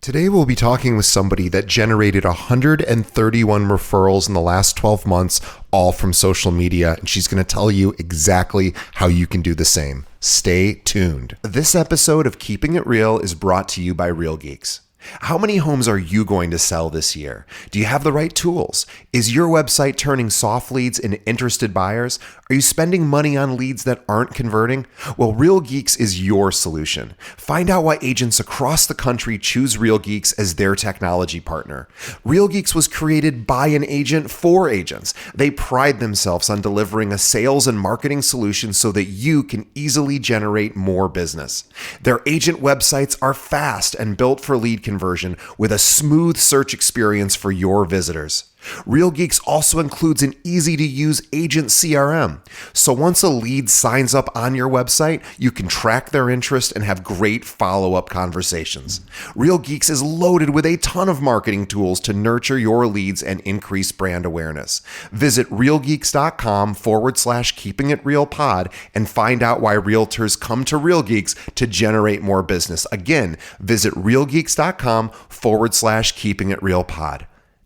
Today we'll be talking with somebody that generated 131 referrals in the last 12 months, all from social media, and she's going to tell you exactly how you can do the same. Stay tuned. This episode of Keeping It Real is brought to you by Real Geeks. How many homes are you going to sell this year? Do you have the right tools? Is your website turning soft leads into interested buyers? Are you spending money on leads that aren't converting? Well, Real Geeks is your solution. Find out why agents across the country choose Real Geeks as their technology partner. Real Geeks was created by an agent for agents. They pride themselves on delivering a sales and marketing solution so that you can easily generate more business. Their agent websites are fast and built for lead conversion with a smooth search experience for your visitors. Real Geeks also includes an easy-to-use agent CRM. So once a lead signs up on your website, you can track their interest and have great follow-up conversations. Real Geeks is loaded with a ton of marketing tools to nurture your leads and increase brand awareness. Visit realgeeks.com/keepingitrealpod and find out why realtors come to Real Geeks to generate more business. Again, visit realgeeks.com/keepingitrealpod.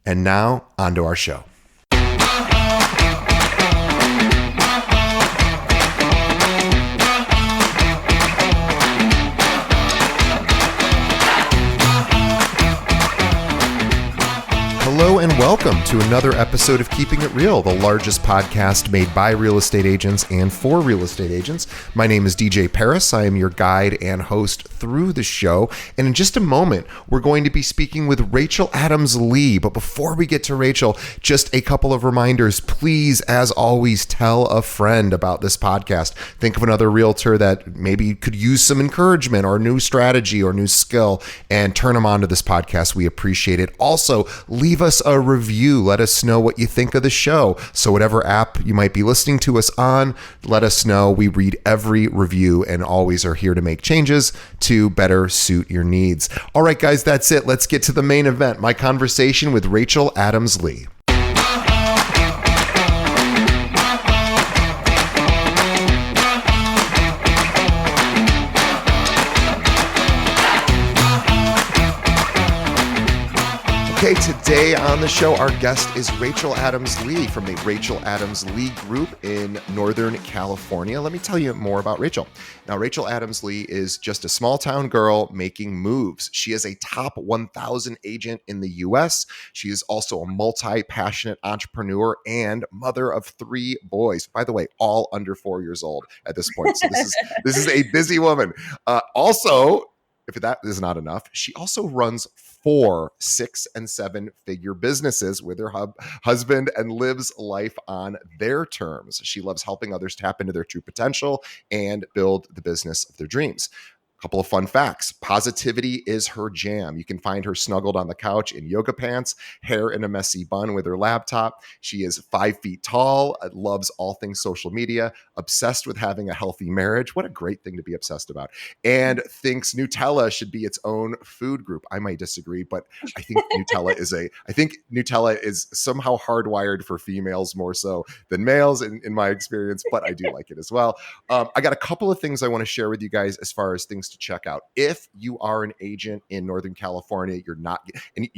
And now, on to our show. Hello and welcome to another episode of Keeping It Real, the largest podcast made by real estate agents and for real estate agents. My name is DJ Paris. I am your guide and host through the show. And in just a moment, we're going to be speaking with Rachel Adams Lee. But before we get to Rachel, just a couple of reminders. Please, as always, tell a friend about this podcast. Think of another realtor that maybe could use some encouragement or new strategy or new skill and turn them on to this podcast. We appreciate it. Also, leave us a review. Let us know what you think of the show. So whatever app you might be listening to us on, let us know. We read every review and always are here to make changes to better suit your needs. All right, guys, that's it. Let's get to the main event, my conversation with Rachel Adams Lee. Okay, today on the show, our guest is Rachel Adams Lee from the Rachel Adams Lee Group in Northern California. Let me tell you more about Rachel. Now, Rachel Adams Lee is just a small town girl making moves. She is a top 1,000 agent in the U.S. She is also a multi-passionate entrepreneur and mother of 3 boys. By the way, all under 4 years old at this point. So this is a busy woman. Also, if that is not enough, she also runs 4 6- and 7-figure businesses with her husband and lives life on their terms. She loves helping others tap into their true potential and build the business of their dreams. Couple of fun facts. Positivity is her jam. You can find her snuggled on the couch in yoga pants, hair in a messy bun with her laptop. She is 5 feet tall, loves all things social media, obsessed with having a healthy marriage. What a great thing to be obsessed about. And thinks Nutella should be its own food group. I might disagree, but I think Nutella is somehow hardwired for females more so than males in my experience, but I do like it as well. I got a couple of things I want to share with you guys as far as things to check out. If you are an agent in Northern California, you're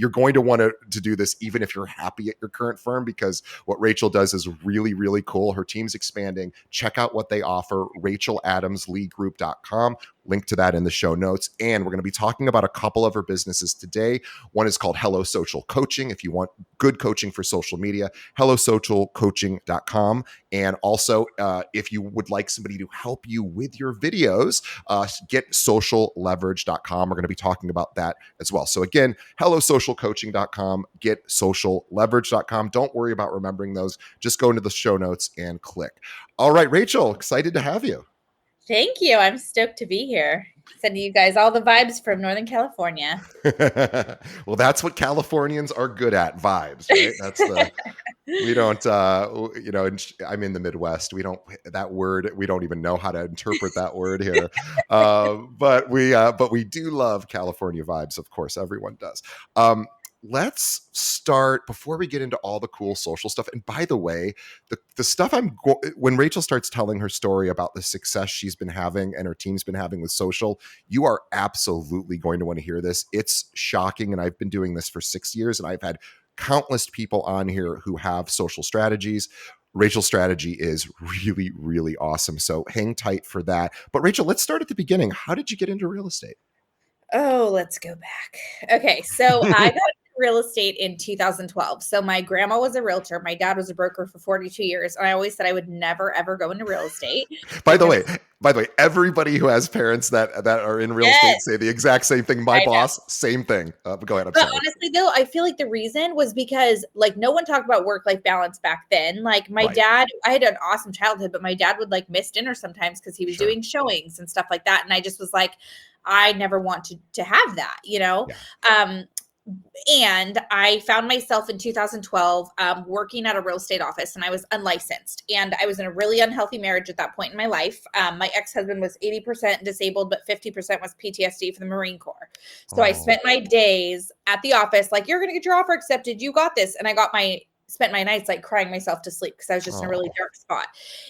going to want to do this even if you're happy at your current firm, because what Rachel does is really, really cool. Her team's expanding. Check out what they offer, racheladamsleegroup.com. Link to that in the show notes. And we're going to be talking about a couple of her businesses today. One is called Hello Social Coaching. If you want good coaching for social media, hellosocialcoaching.com. And also, if you would like somebody to help you with your videos, get socialleverage.com. We're going to be talking about that as well. So again, hellosocialcoaching.com, get socialleverage.com. Don't worry about remembering those. Just go into the show notes and click. All right, Rachel, excited to have you. Thank you. I'm stoked to be here. Sending you guys all the vibes from Northern California. Well, that's what Californians are good at, vibes, right? That's we don't, I'm in the Midwest. We don't even know how to interpret that word here. But we do love California vibes. Of course, everyone does. let's start before we get into all the cool social stuff. And by the way, the stuff when Rachel starts telling her story about the success she's been having and her team's been having with social, you are absolutely going to want to hear this. It's shocking. And I've been doing this for 6 years, and I've had countless people on here who have social strategies. Rachel's strategy is really, really awesome. So hang tight for that. But Rachel, let's start at the beginning. How did you get into real estate? Oh, let's go back. Okay, so I got into real estate in 2012. So my grandma was a realtor. My dad was a broker for 42 years. And I always said I would never, ever go into real estate By the because, way, everybody who has parents that are in real estate yes, say the exact same thing. My I know. boss, same thing. Go ahead. I'm But sorry. honestly, though, I feel like the reason was because like no one talked about work-life balance back then. Like my Right. dad, I had an awesome childhood, but my dad would like miss dinner sometimes because he was Sure. doing showings and stuff like that. And I just was like, I never want to have that, you know? Yeah. Um, and I found myself in 2012 working at a real estate office, and I was unlicensed. And I was in a really unhealthy marriage at that point in my life. My ex-husband was 80% disabled, but 50% was PTSD from the Marine Corps. So I Oh, spent my days at the office like, you're going to get your offer accepted. You got this. And I spent my nights like crying myself to sleep because I was just in a really oh, dark spot.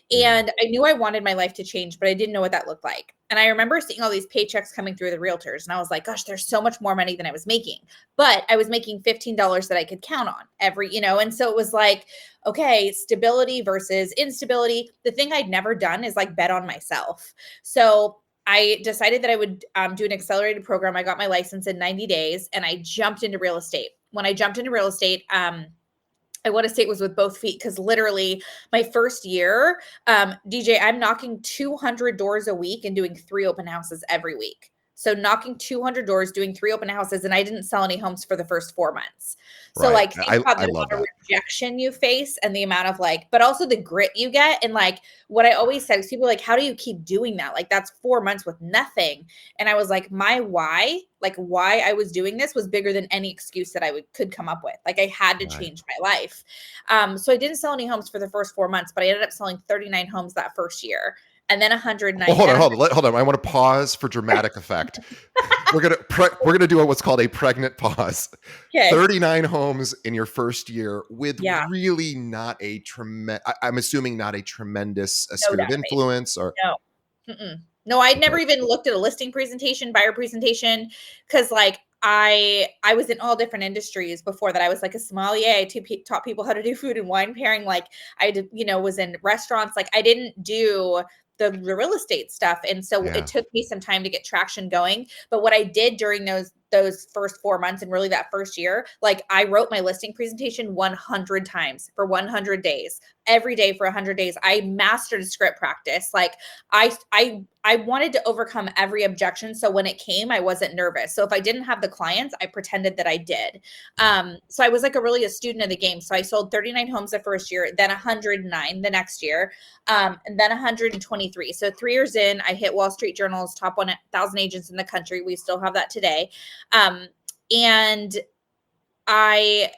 yeah. And I knew I wanted my life to change, but I didn't know what that looked like. And I remember seeing all these paychecks coming through the realtors. And I was like, gosh, there's so much more money than I was making. But I was making $15 that I could count on and so it was like, okay, stability versus instability. The thing I'd never done is like bet on myself. So I decided that I would do an accelerated program. I got my license in 90 days and I jumped into real estate. When I jumped into real estate, I want to say it was with both feet because literally my first year, DJ, I'm knocking 200 doors a week and doing 3 open houses every week. So knocking 200 doors, doing 3 open houses, and I didn't sell any homes for the first 4 months. So Right. like think about I the love amount of that. rejection you face and the amount of like, but also the grit you get. And like what I always said is people are like, how do you keep doing that? Like that's 4 months with nothing. And I was like, my why, like why I was doing this was bigger than any excuse that could come up with. Like I had to Right. change my life. So I didn't sell any homes for the first 4 months, but I ended up selling 39 homes that first year, and then Well, 109. hold on, Then hold on, hold on. I want to pause for dramatic effect. We're gonna do what's called a pregnant pause. okay, 39 homes in your first year with yeah, really not a tremendous. I'm assuming not a tremendous no sphere of database, influence or no. Mm-mm. No, I'd okay. never even looked at a listing presentation, buyer presentation, because like I was in all different industries before that. I was like a sommelier. Taught people how to do food and wine pairing. Like I did, was in restaurants. Like I didn't do the real estate stuff, and so it Yeah. took me some time to get traction going. But what I did during those first 4 months and really that first year, like I wrote my listing presentation 100 times for 100 days, every day for 100 days. I mastered script practice. Like I wanted to overcome every objection. So when it came, I wasn't nervous. So if I didn't have the clients, I pretended that I did. So I was like a student of the game. So I sold 39 homes the first year, then 109 the next year, and then 123. So 3 years in, I hit Wall Street Journal's top 1,000 agents in the country. We still have that today. Um, and I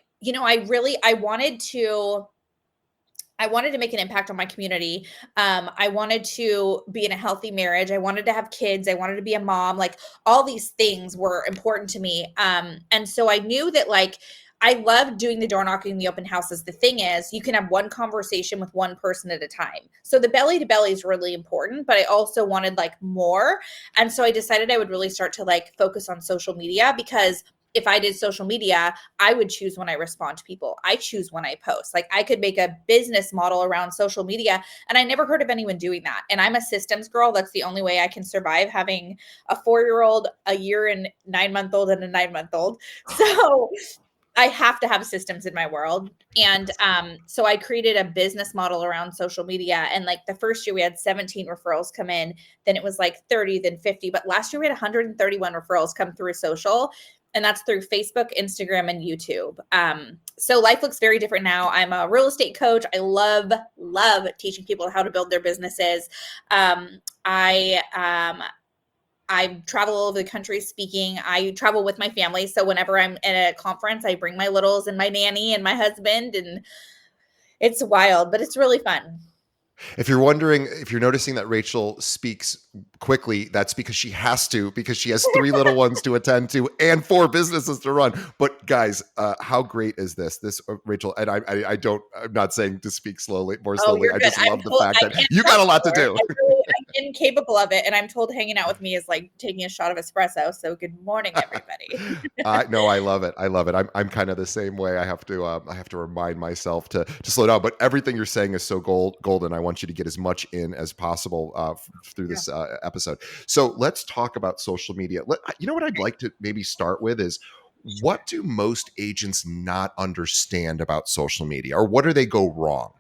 wanted to make an impact on my community. I wanted to be in a healthy marriage. I wanted to have kids. I wanted to be a mom. Like all these things were important to me. And so I knew that like I love doing the door knocking, the open houses. The thing is, you can have one conversation with one person at a time. So the belly to belly is really important, but I also wanted like more. And so I decided I would really start to like focus on social media because if I did social media, I would choose when I respond to people. I choose when I post. Like I could make a business model around social media. And I never heard of anyone doing that. And I'm a systems girl. That's the only way I can survive having a 4-year-old, a year and 9-month-old, and a 9-month-old. So I have to have systems in my world. And so I created a business model around social media. And like the first year we had 17 referrals come in, then it was like 30, then 50. But last year we had 131 referrals come through social. And that's through Facebook, Instagram, and YouTube. So life looks very different now. I'm a real estate coach. I love teaching people how to build their businesses. I travel all over the country speaking. I travel with my family. So whenever I'm at a conference, I bring my littles and my nanny and my husband, and it's wild, but it's really fun. If you're wondering, if you're noticing that Rachel speaks quickly, that's because she has to, because she has 3 little ones to attend to and 4 businesses to run. But guys, how great is this, Rachel? And I'm not saying to speak more Oh, slowly. you're I good. just love the fact I that can't you got talk a lot to more. do. I'm incapable of it, and I'm told hanging out with me is like taking a shot of espresso. So good morning, everybody. No, I love it. I love it. I'm kind of the same way. I have to remind myself to slow down. But everything you're saying is so golden. I want you to get as much in as possible through Yeah, this episode. So let's talk about social media. You know what I'd like to maybe start with is, sure. what do most agents not understand about social media, or what do they go wrong?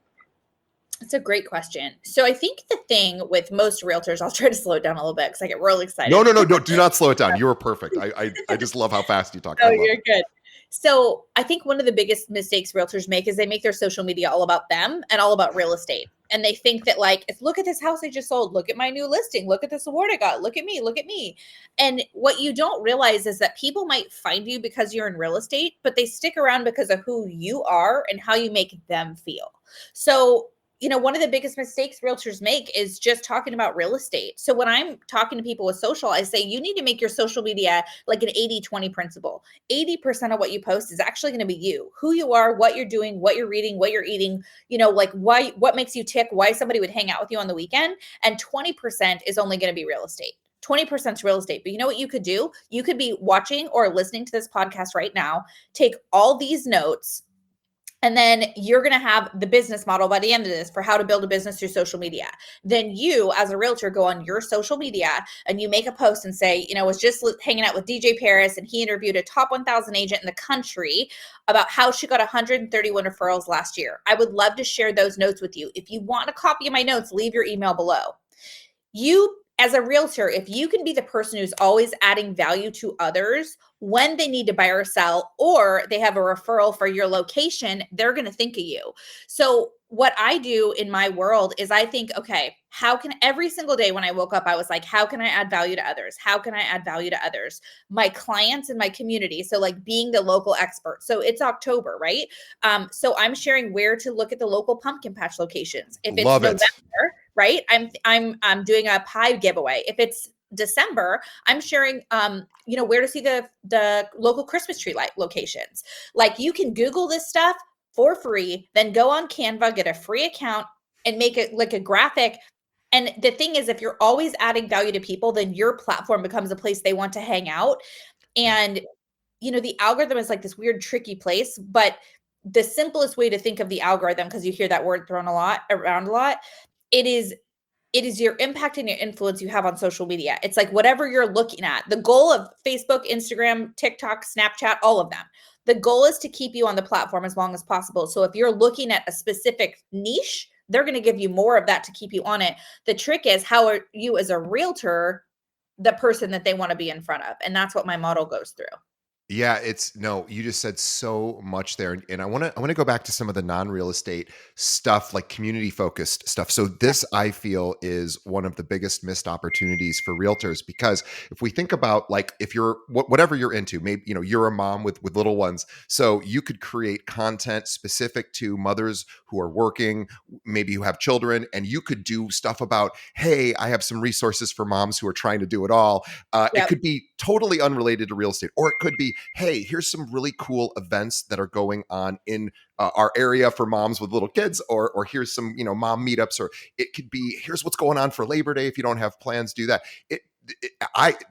That's a great question. So I think the thing with most realtors, I'll try to slow it down a little bit because I get really No, excited. no, no, no. Do not slow it down. You are perfect. I just love how fast you talk. I Oh, love you're it. good. So I think one of the biggest mistakes realtors make is they make their social media all about them and all about real estate. And they think that, like, if look at this house I just sold, look at my new listing, look at this award I got, look at me, look at me. And what you don't realize is that people might find you because you're in real estate, but they stick around because of who you are and how you make them feel. So one of the biggest mistakes realtors make is just talking about real estate. So when I'm talking to people with social, I say you need to make your social media like an 80-20 principle. 80% of what you post is actually going to be you, who you are, what you're doing, what you're reading, what you're eating, like what makes you tick, why somebody would hang out with you on the weekend. And 20% is only going to be real estate. 20% is real estate. But you know what you could do? You could be watching or listening to this podcast right now, take all these notes, and then you're going to have the business model by the end of this for how to build a business through social media. Then you, as a realtor, go on your social media and you make a post and say, I was just hanging out with DJ Paris and he interviewed a top 1,000 agent in the country about how she got 131 referrals last year. I would love to share those notes with you. If you want a copy of my notes, leave your email below. You, as a realtor, if you can be the person who's always adding value to others when they need to buy or sell, or they have a referral for your location, they're going to think of you. So what I do in my world is I think, okay, how can every single day when I woke up, I was like, how can I add value to others? How can I add value to others? My clients and my community. So like being the local expert. So it's October, right? So I'm sharing where to look at the local pumpkin patch locations. If it's Love November, it. right? I'm doing a pie giveaway. If it's December, I'm sharing where to see the local Christmas tree light locations. Like, you can Google this stuff for free, then go on Canva, get a free account, and make it like a graphic. And the thing is, if you're always adding value to people, then your platform becomes a place they want to hang out. Yeah. And the algorithm is like this weird tricky place, but the simplest way to think of the algorithm, because you hear that word thrown around a lot, it is your impact and your influence you have on social media. It's like whatever you're looking at. The goal of Facebook, Instagram, TikTok, Snapchat, all of them. The goal is to keep you on the platform as long as possible. So if you're looking at a specific niche, they're going to give you more of that to keep you on it. The trick is, how are you as a realtor the person that they want to be in front of? And that's what my model goes through. Yeah, it's no, you just said so much there. And I want to go back to some of the non-real estate stuff, like community focused stuff. So Yeah. this, I feel, is one of the biggest missed opportunities for realtors, because if we think about, like, if you're whatever you're into, maybe you're a mom with little ones, so you could create content specific to mothers who are working, maybe who have children, and you could do stuff about, hey, I have some resources for moms who are trying to do it all. It Yep. could be totally unrelated to real estate, or it could be, hey, here's some really cool events that are going on in our area for moms with little kids, or here's some mom meetups, or it could be, here's what's going on for Labor Day. If you don't have plans, do that.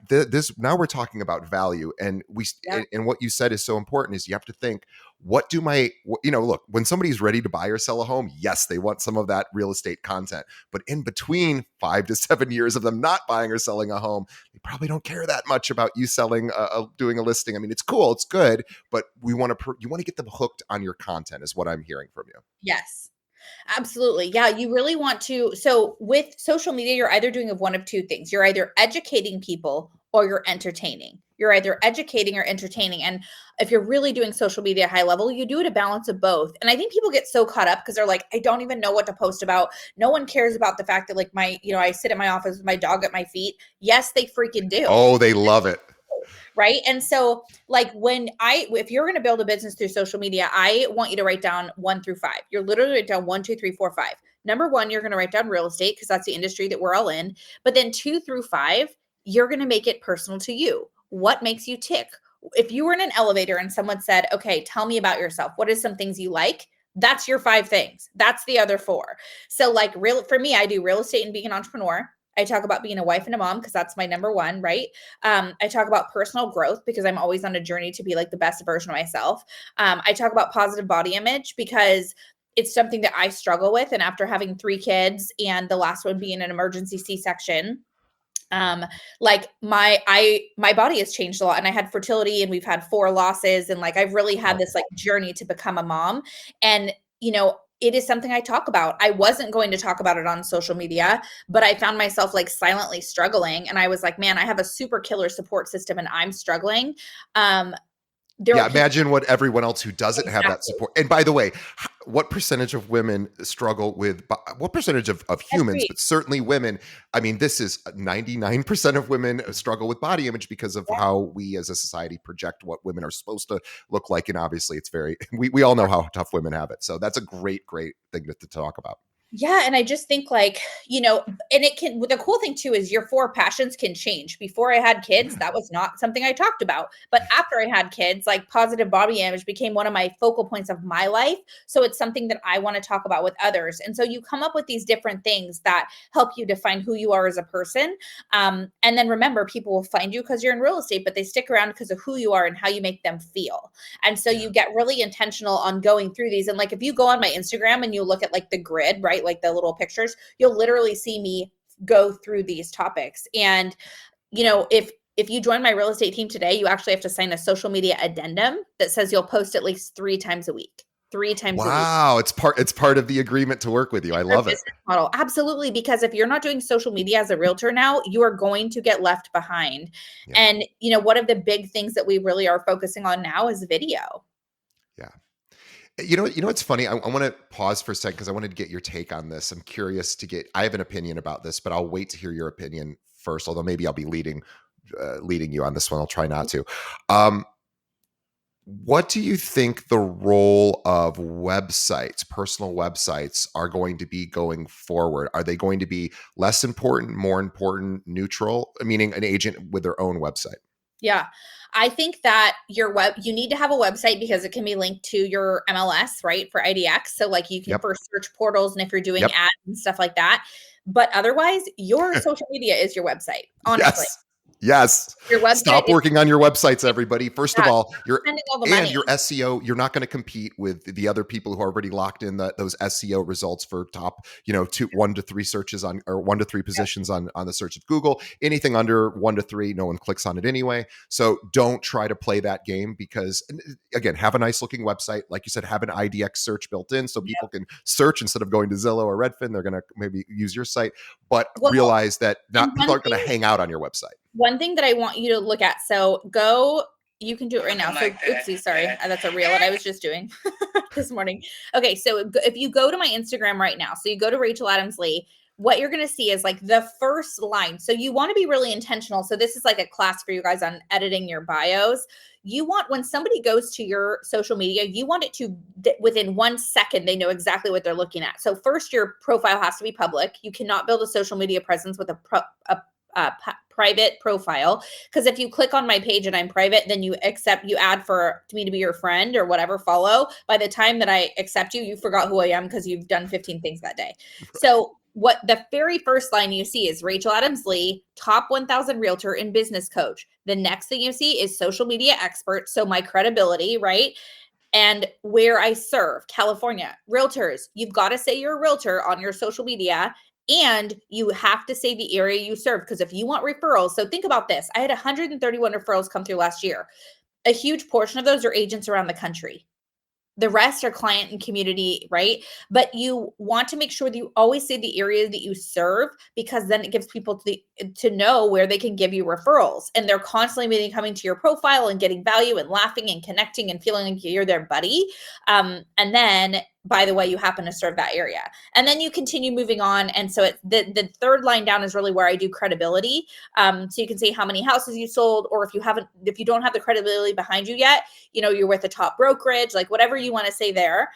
This, now we're talking about value, and Yeah. and what you said is so important, is you have to think, what do look, when somebody's ready to buy or sell a home, yes, they want some of that real estate content, but in between 5 to 7 years of them not buying or selling a home, they probably don't care that much about you selling, doing a listing. I mean, it's cool, it's good, but you want to get them hooked on your content, is what I'm hearing from you. Yes. Absolutely. Yeah, you really want to. So with social media, you're either doing of one of two things. You're either educating people or you're entertaining. You're either educating or entertaining. And if you're really doing social media high level, you do it a balance of both. And I think people get so caught up because they're like, I don't even know what to post about. No one cares about the fact that, like, I sit in my office with my dog at my feet. Yes, they freaking do. Oh, they love it. Right. And so, like, if you're going to build a business through social media, I want you to write down 1 through 5. You're literally write down 1, 2, 3, 4, 5. number one, you're going to write down real estate because that's the industry that we're all in. But then 2 through 5, you're going to make it personal to you. What makes you tick? If you were in an elevator and someone said, okay, tell me about yourself. What is some things you like? That's your 5 things. That's the other 4. So like for me, I do real estate and being an entrepreneur. I talk about being a wife and a mom because that's my number one, right? I talk about personal growth because I'm always on a journey to be like the best version of myself. I talk about positive body image because it's something that I struggle with. And after having 3 kids and the last one being an emergency C-section, like my body has changed a lot, and I had fertility and we've had 4 losses, and like I've really had this like journey to become a mom. And it is something I talk about. I wasn't going to talk about it on social media, but I found myself like silently struggling, and I was like, man, I have a super killer support system and I'm struggling. There Yeah, are people. imagine what everyone else who doesn't have that Exactly. support. And by the way, what percentage of women struggle with what percentage of humans, Every but certainly women? I mean, this is 99% of women struggle with body image because of Yeah. how we as a society project what women are supposed to look like. And obviously, it's very, we all know how tough women have it. So that's a great, great thing to talk about. Yeah, and I just think like, and it can the cool thing too is your 4 passions can change. Before I had kids, Yeah. that was not something I talked about. But after I had kids, like positive body image became one of my focal points of my life. So it's something that I want to talk about with others. And so you come up with these different things that help you define who you are as a person. And then remember, people will find you because you're in real estate, but they stick around because of who you are and how you make them feel. And so Yeah. you get really intentional on going through these. And like if you go on my Instagram and you look at like the grid, right? Like the little pictures, you'll literally see me go through these topics. And if you join my real estate team today, you actually have to sign a social media addendum that says you'll post at least 3 times a week. 3 times a week. Wow. It's part of the agreement to work with you. I Our love it. business model. Absolutely. Because if you're not doing social media as a realtor now, you are going to get left behind. Yeah. And, one of the big things that we really are focusing on now is video. Yeah. It's funny. I want to pause for a second because I wanted to get your take on this. I'm curious I have an opinion about this, but I'll wait to hear your opinion first, although maybe I'll be leading you on this one. I'll try not to. What do you think the role of websites, personal websites, are going to be going forward? Are they going to be less important, more important, neutral? Meaning an agent with their own website. Yeah. I think that you need to have a website because it can be linked to your MLS, right? For IDX. So like you can Yep. first search portals and if you're doing Yep. ads and stuff like that. But otherwise, your social media is your website, honestly. Yes. Yes. Your website Stop is working on your websites, everybody. First of yeah, all, spending all the and money. your SEO, you're not going to compete with the other people who are already locked in those SEO results for top, 1 to 3 searches on, or 1 to 3 positions on the search of Google. Anything under 1 to 3, no one clicks on it anyway. So don't try to play that game because, again, have a nice looking website. Like you said, have an IDX search built in so people can search instead of going to Zillow or Redfin. They're going to maybe use your site, but Well, realize that and people aren't going to hang out on your website. one thing that I want you to look at. So you can do it right now. So oopsie, sorry. That's a reel that I was just doing this morning. Okay. So if you go to my Instagram right now, so you go to Rachel Adams Lee, what you're going to see is like the first line. So you want to be really intentional. So this is like a class for you guys on editing your bios. You want, when somebody goes to your social media, you want it to, within 1 second, they know exactly what they're looking at. So first, your profile has to be public. You cannot build a social media presence with a private profile, because if you click on my page and I'm private, then you add for me to be your friend or whatever, follow. By the time that I accept you, you forgot who I am because you've done 15 things that day. So what the very first line you see is Rachel Adams Lee, top 1,000 realtor and business coach. The next thing you see is social media expert. So my credibility, right? And where I serve, California, realtors. You've got to say you're a realtor on your social media, and you have to say the area you serve. Because if you want referrals, so think about this. I had 131 referrals come through last year. A huge portion of those are agents around the country. The rest are client and community, right? But you want to make sure that you always say the area that you serve, because then it gives people to know where they can give you referrals. And they're constantly coming to your profile and getting value and laughing and connecting and feeling like you're their buddy. And then, by the way, you happen to serve that area. And then you continue moving on. And so the third line down is really where I do credibility. So you can say how many houses you sold, or if you don't have the credibility behind you yet, you're with a top brokerage, like whatever you want to say there.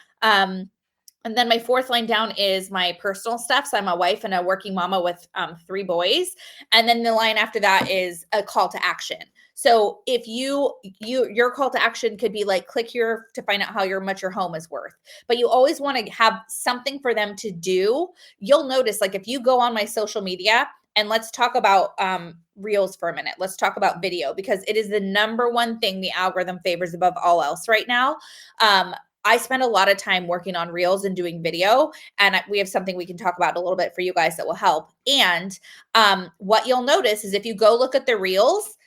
And then my fourth line down is my personal stuff. So I'm a wife and a working mama with 3 boys. And then the line after that is a call to action. So if your call to action could be like, click here to find out how much your home is worth. But you always want to have something for them to do. You'll notice, like, if you go on my social media, and let's talk about reels for a minute. Let's talk about video, because it is the number one thing the algorithm favors above all else right now. I spend a lot of time working on reels and doing video, and we have something we can talk about a little bit for you guys that will help. And what you'll notice is if you go look at the reels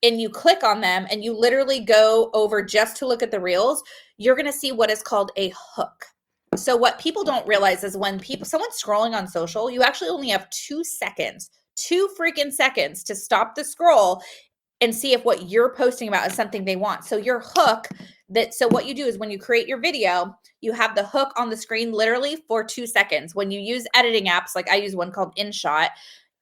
and you click on them and you literally go over just to look at the reels, you're going to see what is called a hook. So what people don't realize is when someone's scrolling on social, you actually only have 2 seconds, 2 freaking seconds to stop the scroll and see if what you're posting about is something they want. So your hook, so what you do is when you create your video, you have the hook on the screen literally for 2 seconds. When you use editing apps, like I use one called InShot,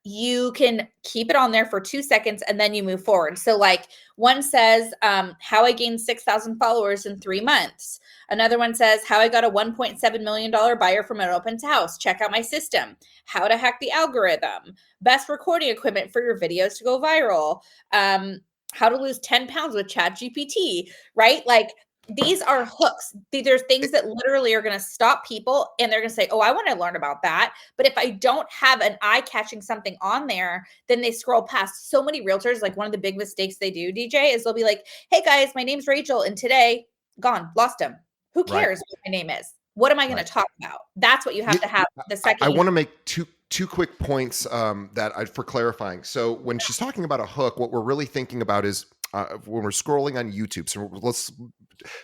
you can keep it on there for 2 seconds and then you move forward. So like one says, how I gained 6,000 followers in 3 months. Another one says, how I got a $1.7 million buyer from an open house. Check out my system. How to hack the algorithm. Best recording equipment for your videos to go viral. How to lose 10 pounds with ChatGPT, right? Like, these are hooks. There's things that literally are going to stop people and they're going to say, oh, I want to learn about that. But if I don't have an eye-catching something on there, then they scroll past. So many realtors, like one of the big mistakes they do, DJ, is they'll be like, hey guys, my name's Rachel. And today, gone, lost him. Who Right. cares what my name is? What am I going to talk about? That's what you have to have the second. I want to make two quick points for clarifying. So when she's talking about a hook, what we're really thinking about is when we're scrolling on YouTube. So let's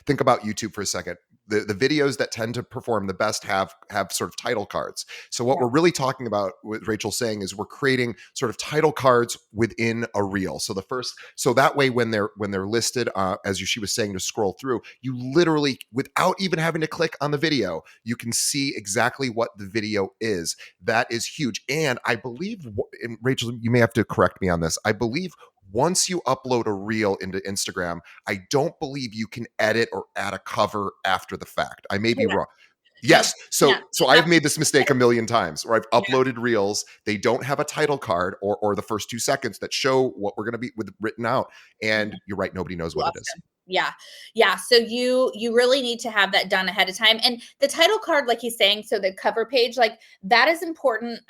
think about YouTube for a second. The videos that tend to perform the best have sort of title cards. So what we're really talking about, what Rachel's saying, is we're creating sort of title cards within a reel. So so that way when they're listed, she was saying, to scroll through, you literally, without even having to click on the video, you can see exactly what the video is. That is huge. And I believe, and Rachel, you may have to correct me on this, I believe once you upload a reel into Instagram, I don't believe you can edit or add a cover after the fact. I may be wrong. Yes. So I've made this mistake a million times where I've uploaded reels. They don't have a title card or the first 2 seconds that show what we're going to be written out. And you're right. Nobody knows what it is. Yeah. Yeah. So you really need to have that done ahead of time. And the title card, like he's saying, so the cover page, like that is important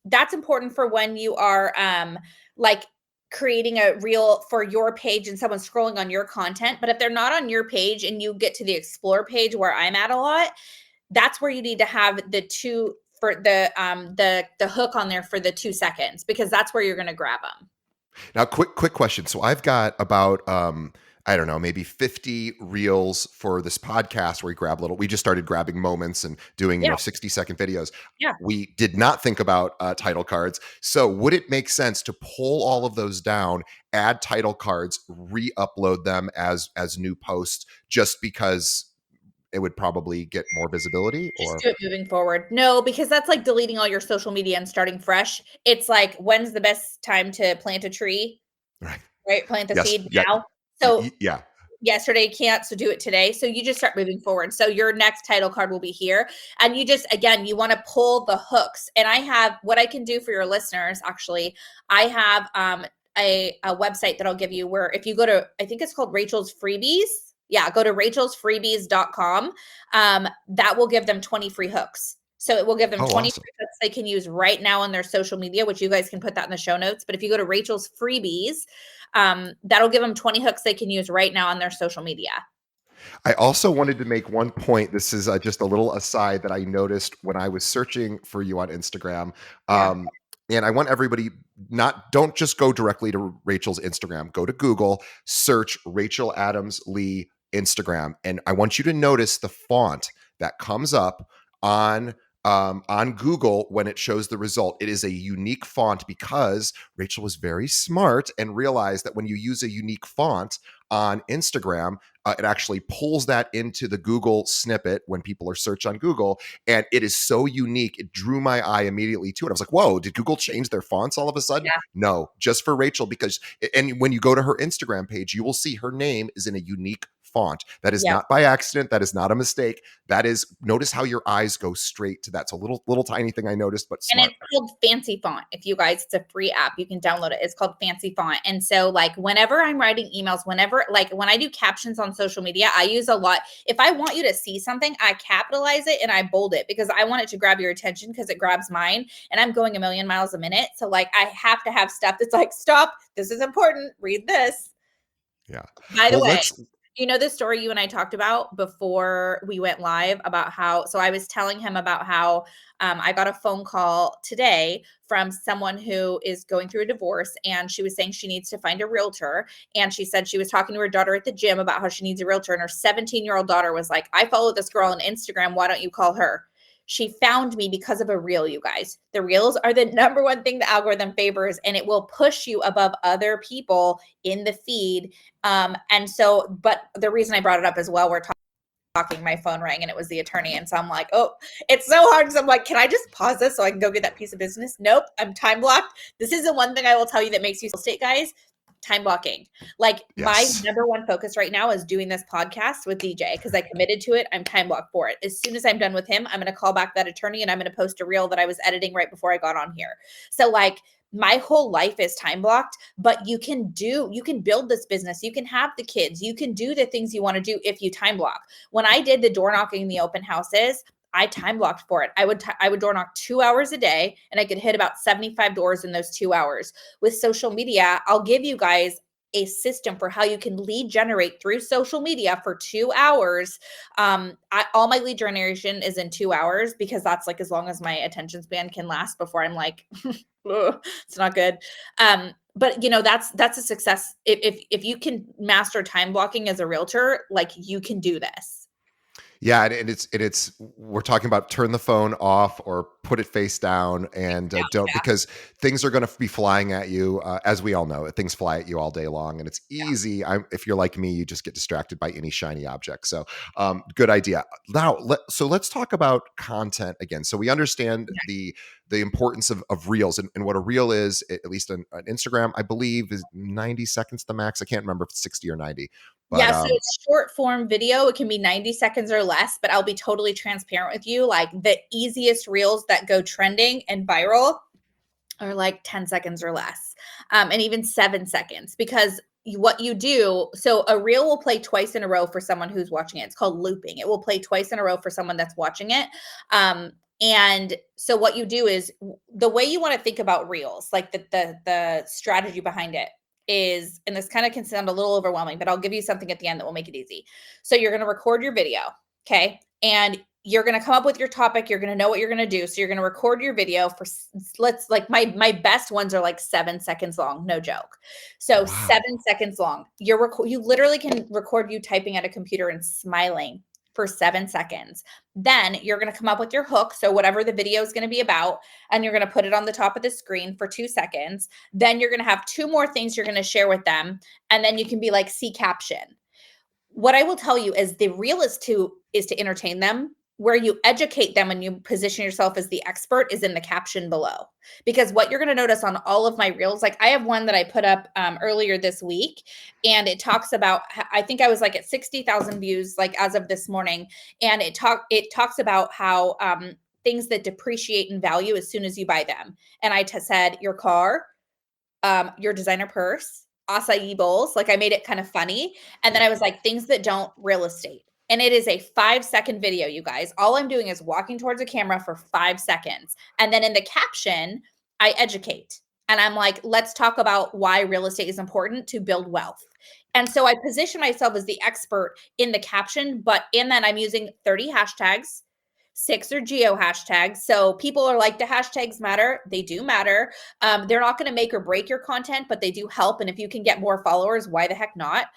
that's important for when you are like creating a reel for your page and someone's scrolling on your content. But if they're not on your page and you get to the explore page where I'm at a lot, that's where you need to have the hook on there for the 2 seconds, because that's where you're going to grab them. Now, quick question. So I've got about I don't know, maybe 50 reels for this podcast where we just started grabbing moments and doing 60-second videos. Yeah. We did not think about title cards. So would it make sense to pull all of those down, add title cards, re-upload them as new posts, just because it would probably get more visibility? Just do it moving forward. No, because that's like deleting all your social media and starting fresh. It's like, when's the best time to plant a tree? Right? Plant the seed now. So yesterday can't, so do it today. So you just start moving forward. So your next title card will be here. And you just, again, you want to pull the hooks. And I have, what I can do for your listeners, actually, I have a website that I'll give you where if you go to, I think it's called Rachel's Freebies. Yeah, go to rachelsfreebies.com. That will give them 20 free hooks. So it will give them 20 free hooks they can use right now on their social media, which you guys can put that in the show notes. But if you go to Rachel's Freebies, that'll give them 20 hooks they can use right now on their social media. I also wanted to make one point. This is just a little aside that I noticed when I was searching for you on Instagram. And I want everybody, don't just go directly to Rachel's Instagram. Go to Google, search Rachel Adams Lee Instagram. And I want you to notice the font that comes up on Google when it shows the result. It is a unique font because Rachel was very smart and realized that when you use a unique font on Instagram, it actually pulls that into the Google snippet when people are searched on Google. And it is so unique. It drew my eye immediately to it. I was like, whoa, did Google change their fonts all of a sudden? Yeah. No, just for Rachel, and when you go to her Instagram page, you will see her name is in a unique font. That is Yep. not by accident. That is not a mistake. That is, notice how your eyes go straight to that. It's a little tiny thing I noticed, but And smart. it's called Fancy Font. If you guys, it's a free app. You can download it. It's called Fancy Font. And so like whenever I'm writing emails, whenever like when I do captions on social media, I use a lot. If I want you to see something, I capitalize it and I bold it because I want it to grab your attention because it grabs mine. And I'm going a million miles a minute. So like I have to have stuff that's like, stop, this is important. Read this. Yeah. By the Well, way, let's you know the story you and I talked about before we went live about how, so I was telling him about how I got a phone call today from someone who is going through a divorce, and she was saying she needs to find a realtor. And she said she was talking to her daughter at the gym about how she needs a realtor. And her 17-year-old daughter was like, I follow this girl on Instagram. Why don't you call her? She found me because of a reel, you guys. The reels are the number one thing the algorithm favors, and it will push you above other people in the feed. And so, but the reason I brought it up as well, we're talking, my phone rang and it was the attorney. And so I'm like, oh, it's so hard. So I'm like, can I just pause this so I can go get that piece of business? Nope, I'm time blocked. This is the one thing I will tell you that makes you real estate, guys. Time blocking. Like my yes. number one focus right now is doing this podcast with DJ because I committed to it. I'm time blocked for it. As soon as I'm done with him, I'm going to call back that attorney and I'm going to post a reel that I was editing right before I got on here. So like my whole life is time blocked, but you can build this business. You can have the kids. You can do the things you want to do if you time block. When I did the door knocking in the open houses, I time blocked for it. I would door knock 2 hours a day and I could hit about 75 doors in those 2 hours. With social media, I'll give you guys a system for how you can lead generate through social media for 2 hours. All my lead generation is in 2 hours because that's like as long as my attention span can last before I'm like, it's not good. But you know, that's a success. If you can master time blocking as a realtor, like you can do this. Yeah, and it's we're talking about turn the phone off or put it face down, and don't, Yeah, because things are going to be flying at you, as we all know. Things fly at you all day long, and it's yeah, easy. If you're like me, you just get distracted by any shiny object. So, good idea. Now, so let's talk about content again. So we understand yeah. the importance of reels, and what a reel is, at least on Instagram, I believe is 90 seconds the max. I can't remember if it's 60 or 90, but Yeah, so it's short form video. It can be 90 seconds or less, but I'll be totally transparent with you. Like the easiest reels that go trending and viral are like 10 seconds or less, and even 7 seconds, because what you do, so a reel will play twice in a row for someone who's watching it. It's called looping. It will play twice in a row for someone that's watching it. And so what you do is the way you want to think about reels, like the strategy behind it is, and this kind of can sound a little overwhelming, but I'll give you something at the end that will make it easy. So you're going to record your video, okay? And you're going to come up with your topic. You're going to know what you're going to do. So you're going to record your video for, let's like my best ones are like 7 seconds long, no joke. So wow. 7 seconds long. You literally can record you typing at a computer and smiling for 7 seconds. Then you're going to come up with your hook. So whatever the video is going to be about, and you're going to put it on the top of the screen for 2 seconds. Then you're going to have 2 more things you're going to share with them. And then you can be like, see caption. What I will tell you is the real is to entertain them. Where you educate them and you position yourself as the expert is in the caption below. Because what you're going to notice on all of my reels, like I have one that I put up earlier this week, and it talks about, I think I was like at 60,000 views like as of this morning, and it talks about how things that depreciate in value as soon as you buy them. And I said your car, your designer purse, acai bowls. Like I made it kind of funny. And then Yeah. I was like, things that don't, real estate. And it is a 5-second video, you guys. All I'm doing is walking towards a camera for 5 seconds. And then in the caption, I educate. And I'm like, let's talk about why real estate is important to build wealth. And so I position myself as the expert in the caption, but in that I'm using 30 hashtags. 6 are geo hashtags. So people are like, the hashtags matter. They do matter. They're not going to make or break your content, but they do help. And if you can get more followers, why the heck not?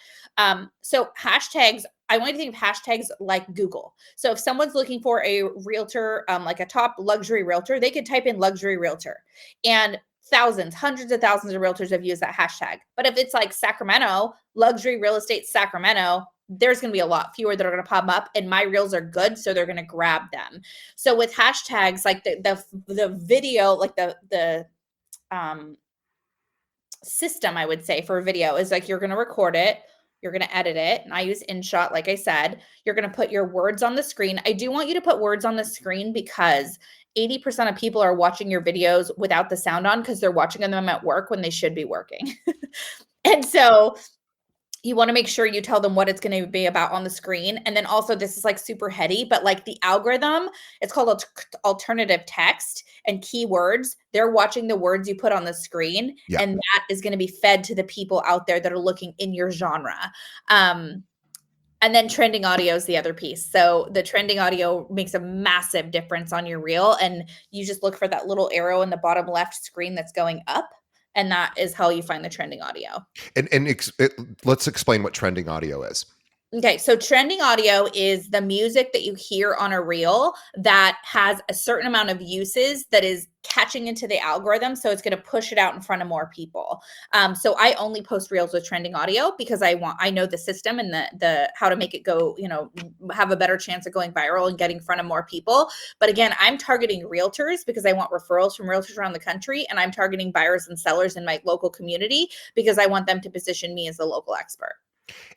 So hashtags, I want you to think of hashtags like Google. So if someone's looking for a realtor, like a top luxury realtor, they could type in luxury realtor, and thousands, hundreds of thousands of realtors have used that hashtag. But if it's like Sacramento, luxury real estate Sacramento, there's going to be a lot fewer that are going to pop up, and my reels are good, so they're going to grab them. So with hashtags, like the video, like the um system, I would say, for a video is like you're going to record it, You're going to edit it. And I use InShot, like I said. You're going to put your words on the screen. I do want you to put words on the screen because 80% of people are watching your videos without the sound on because they're watching them at work when they should be working. And so you want to make sure you tell them what it's going to be about on the screen. And then also, this is like super heady, but like the algorithm, it's called alternative text and keywords. They're watching the words you put on the screen, Yeah. and that is going to be fed to the people out there that are looking in your genre. And then trending audio is the other piece. So the trending audio makes a massive difference on your reel. And you just look for that little arrow in the bottom left screen that's going up. And that is how you find the trending audio. Let's explain what trending audio is. Okay, so trending audio is the music that you hear on a reel that has a certain amount of uses that is catching into the algorithm, so it's going to push it out in front of more people. So I only post reels with trending audio because I know the system and the how to make it go, have a better chance of going viral and getting in front of more people. But again, I'm targeting realtors because I want referrals from realtors around the country, and I'm targeting buyers and sellers in my local community because I want them to position me as the local expert.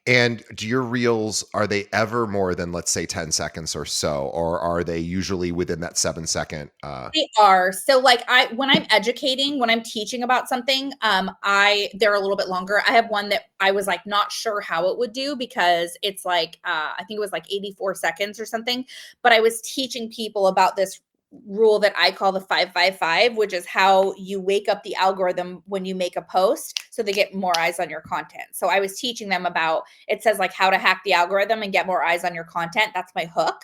And do your reels, are they ever more than, let's say, 10 seconds or so, or are they usually within that 7 second? They are. So like when I'm educating, when I'm teaching about something, they're a little bit longer. I have one that I was like not sure how it would do because it's like I think it was like 84 seconds or something, but I was teaching people about this rule that I call the 555, which is how you wake up the algorithm when you make a post so they get more eyes on your content. So I was teaching them about, it says like how to hack the algorithm and get more eyes on your content. That's my hook.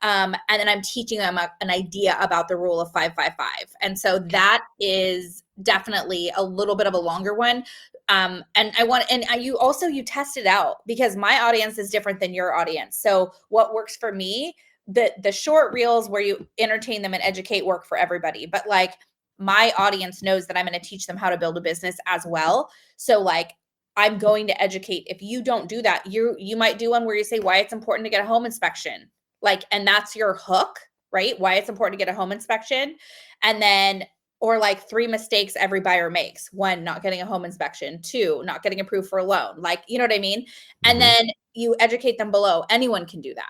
And then I'm teaching them an idea about the rule of 555. And so that is definitely a little bit of a longer one. You test it out because my audience is different than your audience. So what works for me, the short reels where you entertain them and educate work for everybody. But like my audience knows that I'm going to teach them how to build a business as well. So like I'm going to educate. If you don't do that, you might do one where you say why it's important to get a home inspection. Like, and that's your hook, right? Why it's important to get a home inspection. And then, or like 3 mistakes every buyer makes. 1, not getting a home inspection. 2, not getting approved for a loan. Like, you know what I mean? And Mhm. then you educate them below. Anyone can do that.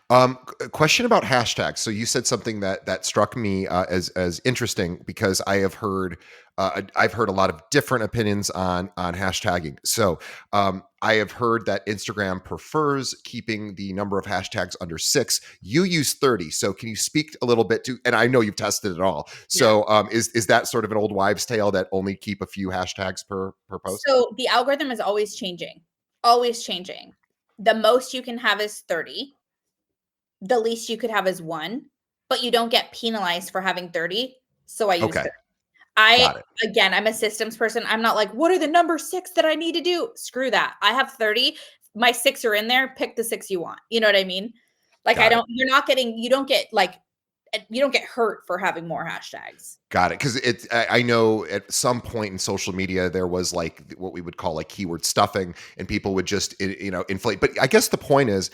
A question about hashtags. So you said something that struck me as interesting because I've heard a lot of different opinions on hashtagging. So I have heard that Instagram prefers keeping the number of hashtags under 6. You use 30. So can you speak a little bit to? And I know you've tested it all. So is that sort of an old wives' tale that only keep a few hashtags per post? So the algorithm is always changing, always changing. The most you can have is 30. The least you could have is 1, but you don't get penalized for having 30. So I use Okay, 30. I, got it. again, I'm a systems person. I'm not like, what are the number 6 that I need to do? Screw that. I have 30. My 6 are in there. Pick the 6 you want. You know what I mean? Like Got it. you don't get hurt for having more hashtags. Got it. Because I know at some point in social media there was like what we would call like keyword stuffing, and people would just inflate. But I guess the point is,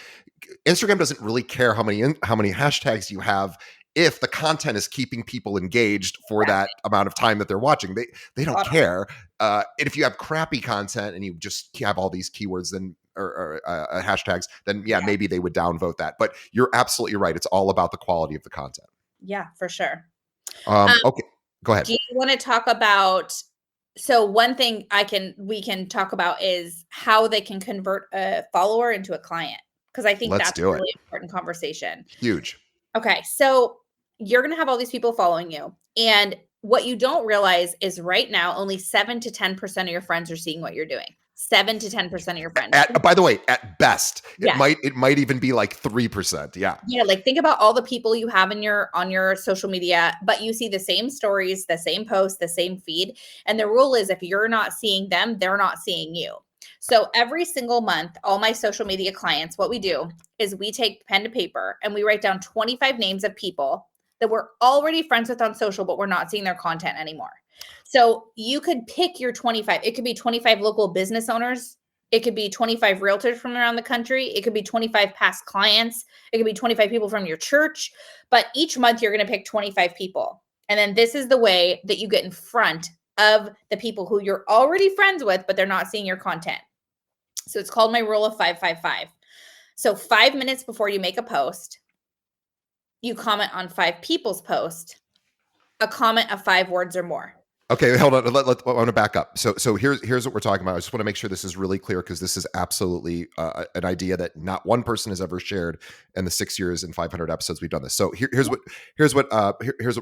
Instagram doesn't really care how many hashtags you have if the content is keeping people engaged for Exactly. that amount of time that they're watching. They don't Spot on. care. And if you have crappy content and you just have all these keywords then or hashtags, then yeah, Yeah. maybe they would downvote that. But you're absolutely right. It's all about the quality of the content. Yeah, for sure. Um, Okay, go ahead. do you want to talk about so one thing we can talk about is how they can convert a follower into a client because I think Let's that's a do it. really important conversation. Huge. Okay, so you're going to have all these people following you, and what you don't realize is right now only 7 to 10% of your friends are seeing what you're doing. 7 to 10% of your friends. By the way, at best, Yes. it might even be like 3%. Yeah. Yeah, like think about all the people you have on your social media, but you see the same stories, the same posts, the same feed. And the rule is if you're not seeing them, they're not seeing you. So every single month, all my social media clients, what we do is we take pen to paper and we write down 25 names of people that we're already friends with on social, but we're not seeing their content anymore. So you could pick your 25. It could be 25 local business owners. It could be 25 realtors from around the country. It could be 25 past clients. It could be 25 people from your church. But each month you're going to pick 25 people. And then this is the way that you get in front of the people who you're already friends with, but they're not seeing your content. So it's called my rule of 555. So 5 minutes before you make a post, you comment on 5 people's post, a comment of 5 words or more. Okay, hold on. I want to back up. So here's what we're talking about. I just want to make sure this is really clear because this is absolutely an idea that not one person has ever shared in the 6 years and 500 episodes we've done this. So here's what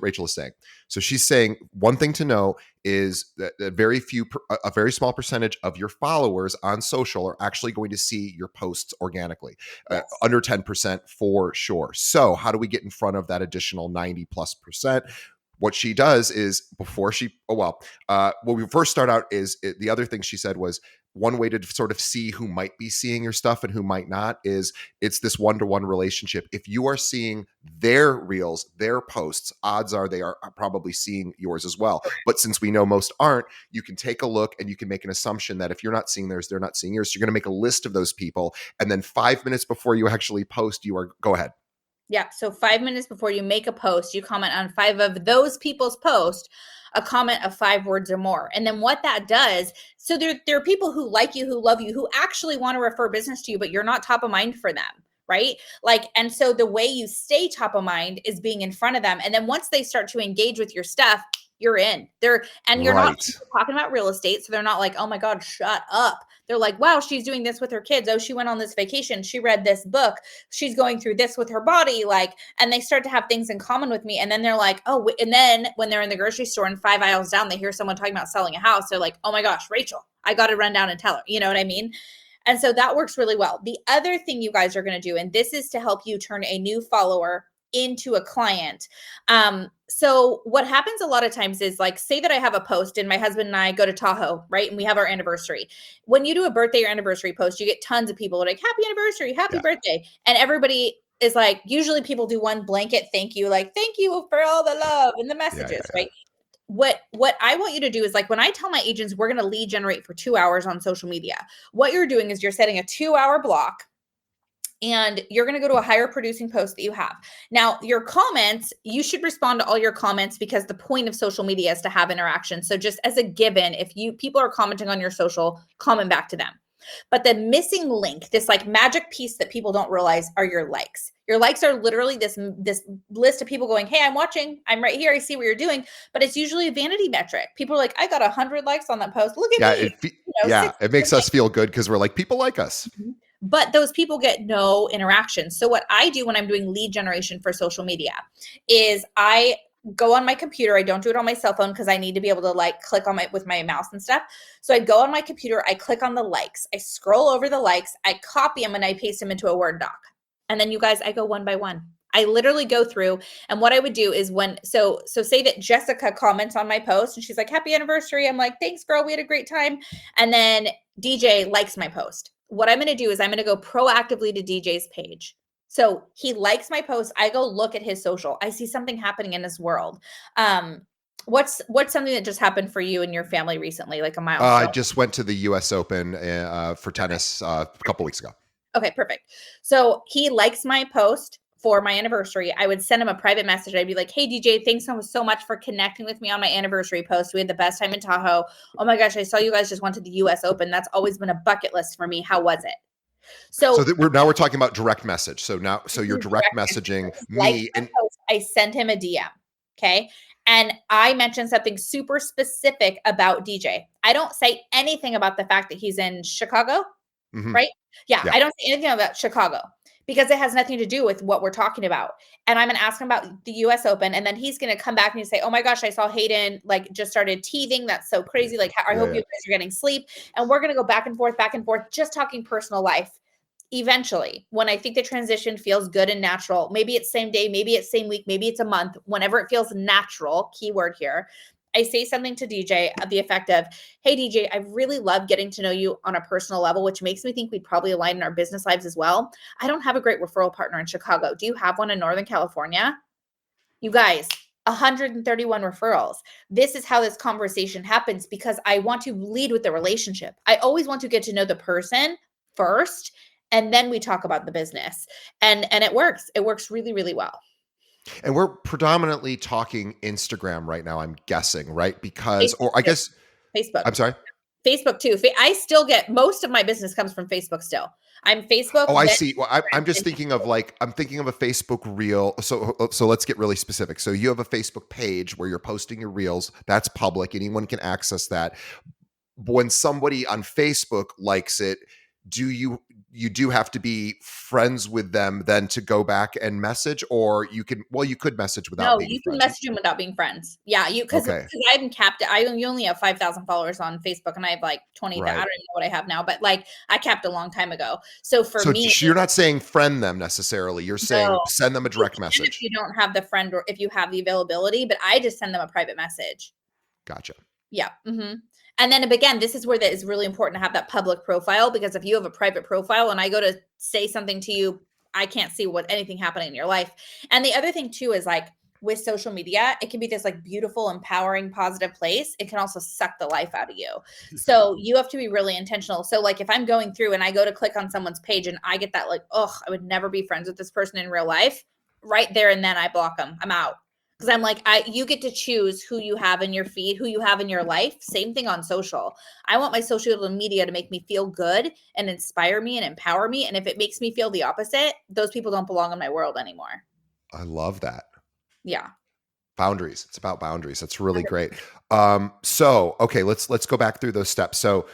Rachel is saying. So she's saying one thing to know is that a very small percentage of your followers on social are actually going to see your posts organically, Yes. under 10% for sure. So how do we get in front of that additional 90+%? What she does is before she, when we first start out the other thing she said was one way to sort of see who might be seeing your stuff and who might not is it's this one-to-one relationship. If you are seeing their reels, their posts, odds are they are probably seeing yours as well. But since we know most aren't, you can take a look and you can make an assumption that if you're not seeing theirs, they're not seeing yours. So you're going to make a list of those people. And then 5 minutes before you actually post, go ahead. Yeah. So 5 minutes before you make a post, you comment on 5 of those people's posts, a comment of 5 words or more. And then what that does, so there are people who like you, who love you, who actually want to refer business to you, but you're not top of mind for them. Right. Like, and so the way you stay top of mind is being in front of them. And then once they start to engage with your stuff, you're in there, and you're not talking about real estate. So they're not like, oh my God, shut up. They're like, wow, she's doing this with her kids. Oh, she went on this vacation. She read this book. She's going through this with her body. Like, and they start to have things in common with me. And then they're like, oh, and then when they're in the grocery store and 5 aisles down, they hear someone talking about selling a house. They're like, oh my gosh, Rachel, I got to run down and tell her. You know what I mean? And so that works really well. The other thing you guys are going to do, and this is to help you turn a new follower into a client. So what happens a lot of times is, like, say that I have a post and my husband and I go to Tahoe, right? And we have our anniversary. When you do a birthday or anniversary post, you get tons of people like, happy anniversary, happy birthday. And everybody is like, usually people do one blanket thank you, like, thank you for all the love and the messages, right? What I want you to do is, like, when I tell my agents we're going to lead generate for 2 hours on social media, what you're doing is you're setting a 2-hour block, and you're going to go to a higher producing post that you have. Now, your comments, you should respond to all your comments, because the point of social media is to have interaction. So just as a given, if people are commenting on your social, comment back to them. But the missing link, this like magic piece that people don't realize, are your likes. Your likes are literally this list of people going, hey, I'm watching. I'm right here. I see what you're doing. But it's usually a vanity metric. People are like, I got 100 likes on that post. Look at me. It makes us feel good because we're like, people like us. Mm-hmm. But those people get no interaction. So what I do when I'm doing lead generation for social media is I go on my computer. I don't do it on my cell phone because I need to be able to like click on with my mouse and stuff. So I go on my computer, I click on the likes, I scroll over the likes, I copy them and I paste them into a Word doc. And then you guys, I go one by one. I literally go through, and what I would do is so say that Jessica comments on my post and she's like, happy anniversary. I'm like, thanks, girl. We had a great time. And then DJ likes my post. What I'm going to do is I'm going to go proactively to DJ's page. So he likes my post. I go look at his social. I see something happening in his world. What's something that just happened for you and your family recently, like a milestone? I just went to the U.S. Open for tennis a couple weeks ago. Okay, perfect. So he likes my post for my anniversary. I would send him a private message. I'd be like, hey, DJ, thanks so much for connecting with me on my anniversary post. We had the best time in Tahoe. Oh my gosh, I saw you guys just went to the U.S. Open. That's always been a bucket list for me. How was it? So we're talking about direct message. So you're direct messaging me. And post, I sent him a DM. Okay. And I mentioned something super specific about DJ. I don't say anything about the fact that he's in Chicago. Mm-hmm. Right? Yeah. I don't say anything about Chicago because it has nothing to do with what we're talking about. And I'm going to ask him about the US Open. And then he's going to come back and say, oh my gosh, I saw Hayden like just started teething. That's so crazy. Like, I hope you guys are getting sleep. And we're going to go back and forth, just talking personal life. Eventually, when I think the transition feels good and natural, maybe it's same day, maybe it's same week, maybe it's a month, whenever it feels natural, keyword here, I say something to DJ of the effect of, hey, DJ, I really love getting to know you on a personal level, which makes me think we'd probably align in our business lives as well. I don't have a great referral partner in Chicago. Do you have one in Northern California? You guys, 131 referrals. This is how this conversation happens because I want to lead with the relationship. I always want to get to know the person first, and then we talk about the business. And it works. It works really, really well. And we're predominantly talking Instagram right now, I'm guessing, right? Because, Facebook. Or I guess, Facebook. I'm sorry. Facebook too. I still get most of my business comes from Facebook still. I'm Facebook, Oh, I then see. Well, I'm just thinking of like I'm thinking of a Facebook reel. So let's get really specific. So you have a Facebook page where you're posting your reels. That's public. Anyone can access that. But when somebody on Facebook likes it, do you do have to be friends with them then to go back and message, or you could message without No, being you can friends. message them without being friends. Yeah, because Okay. I haven't capped it. You only have 5,000 followers on Facebook, and I have like 20. I don't Right. even know what I have now, but like I capped a long time ago. So for So me, you're not saying friend them necessarily. You're no, saying send them a you direct can if message. you don't have the friend or if you have the availability, but I just send them a private message. Gotcha. Yeah. And then again, this is where that is really important to have that public profile, because if you have a private profile and I go to say something to you, I can't see what anything happening in your life. And the other thing too is like with social media, it can be this like beautiful, empowering, positive place. It can also suck the life out of you. Yeah. So you have to be really intentional. So like if I'm going through and I go to click on someone's page and I get that like, oh, I would never be friends with this person in real life, right there and then I block them. I'm out. Because I'm like, you get to choose who you have in your feed, who you have in your life. Same thing on social. I want my social media to make me feel good and inspire me and empower me. And if it makes me feel the opposite, those people don't belong in my world anymore. I love that. Yeah. Boundaries. It's about boundaries. That's really great. So okay, let's go back through those steps. So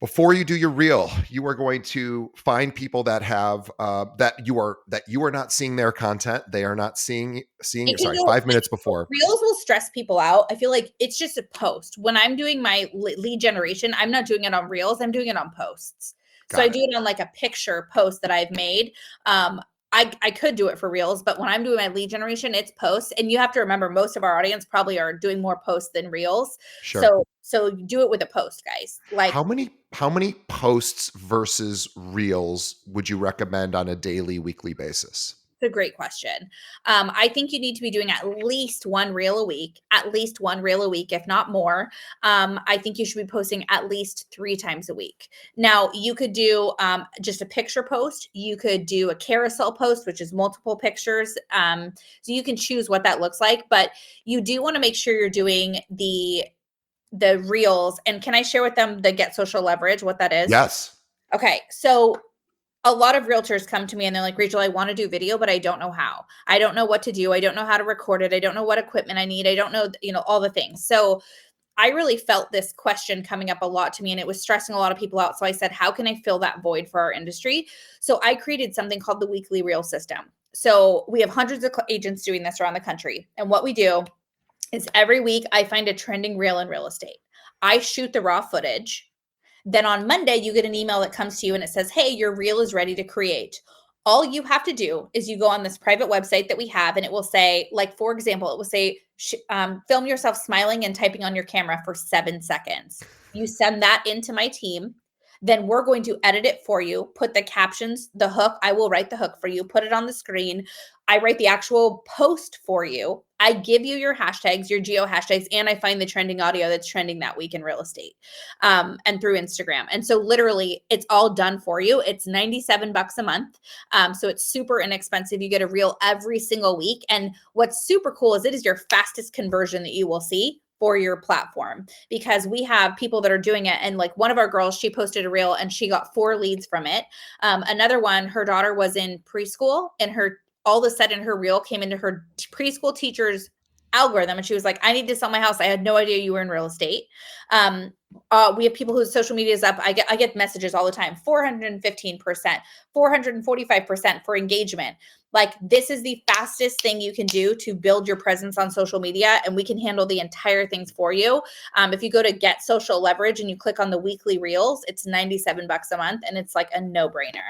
before you do your reel, you are going to find people that have that you are not seeing their content. They are not seeing. It can Sorry, go 5 minutes before. reels will stress people out. I feel like it's just a post. When I'm doing my lead generation, I'm not doing it on reels, I'm doing it on posts. So I Got it. do it on like a picture post that I've made. Um, I could do it for reels, but when I'm doing my lead generation, it's posts. And you have to remember most of our audience probably are doing more posts than reels. Sure. So do it with a post, guys. Like How many posts versus reels would you recommend on a daily, weekly basis? it's a great question. I think you need to be doing at least one reel a week, at least one reel a week, if not more. I think you should be posting at least 3 times a week. Now, you could do just a picture post. You could do a carousel post, which is multiple pictures. So you can choose what that looks like, but you do want to make sure you're doing the reels. And can I share with them the Get Social Leverage, what that is? Yes. Okay, so a lot of realtors come to me and they're like, Rachel, I want to do video, but I don't know how. I don't know what to do. I don't know how to record it. I don't know what equipment I need. I don't know, all the things. So I really felt this question coming up a lot to me and it was stressing a lot of people out. So I said, how can I fill that void for our industry? So I created something called the weekly reel system. So we have hundreds of agents doing this around the country. And what we do is every week I find a trending reel in real estate. I shoot the raw footage. Then on Monday, you get an email that comes to you and it says, hey, your reel is ready to create. All you have to do is you go on this private website that we have, and it will say, like, for example, it will say, film yourself smiling and typing on your camera for 7 seconds. You send that into my team. Then we're going to edit it for you, put the captions, the hook. I will write the hook for you, put it on the screen. I write the actual post for you. I give you your hashtags, your geo hashtags, and I find the trending audio that's trending that week in real estate and through Instagram. And so literally it's all done for you. It's $97 a month. So it's super inexpensive. You get a reel every single week. And what's super cool is it is your fastest conversion that you will see for your platform, because we have people that are doing it. And like one of our girls, she posted a reel and she got 4 leads from it. Another one, her daughter was in preschool and all of a sudden her reel came into her preschool teacher's algorithm and she was like, I need to sell my house. I had no idea you were in real estate. We have people whose social media is up. I get messages all the time, 415%, 445% for engagement. Like, this is the fastest thing you can do to build your presence on social media, and we can handle the entire things for you. If you go to Get Social Leverage and you click on the weekly reels, it's $97 a month, and it's like a no-brainer.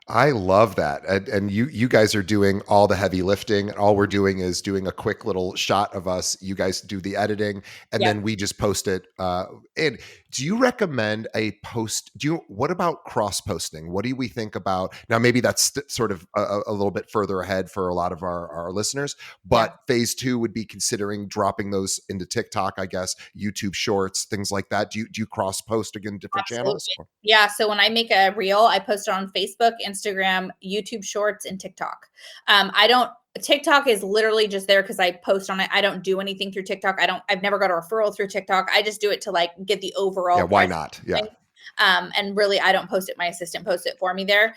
I love that. And you guys are doing all the heavy lifting. And all we're doing is doing a quick little shot of us. You guys do the editing and Yep. then we just post it. And do you recommend a post? What about cross posting? What do we think about now? Maybe that's sort of a little bit further ahead for a lot of our listeners, Yeah. but phase 2 would be considering dropping those into TikTok, I guess, YouTube shorts, things like that. Do you cross post again, different Absolutely. channels? Yeah. So when I make a reel, I post it on Facebook, Instagram, YouTube Shorts, and TikTok. I don't TikTok is literally just there because I post on it. I don't do anything through TikTok. I've never got a referral through TikTok. I just do it to like get the Yeah, overall why presence. not? Yeah. And really, I don't post it. My assistant posts it for me there.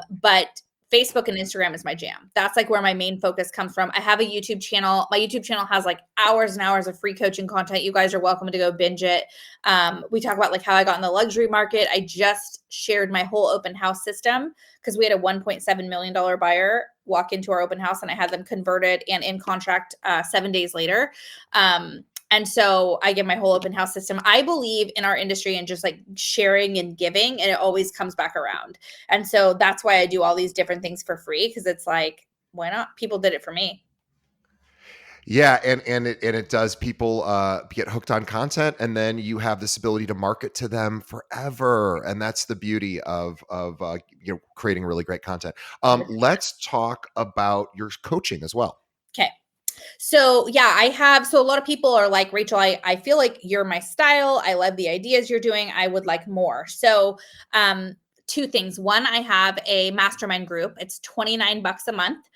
But Facebook and Instagram is my jam. That's like where my main focus comes from. I have a YouTube channel. My YouTube channel has like hours and hours of free coaching content. You guys are welcome to go binge it. We talk about like how I got in the luxury market. I just shared my whole open house system because we had a $1.7 million buyer walk into our open house and I had them converted and in contract 7 days later. And so I give my whole open house system. I believe in our industry and just like sharing and giving, and it always comes back around. And so that's why I do all these different things for free because it's like, why not? People did it for me. Yeah, and it does. People get hooked on content, and then you have this ability to market to them forever, and that's the beauty of creating really great content. Let's talk about your coaching as well. Okay. So yeah, so a lot of people are like, Rachel, I feel like you're my style. I love the ideas you're doing. I would like more. So, two things. One, I have a mastermind group. It's $29 a month.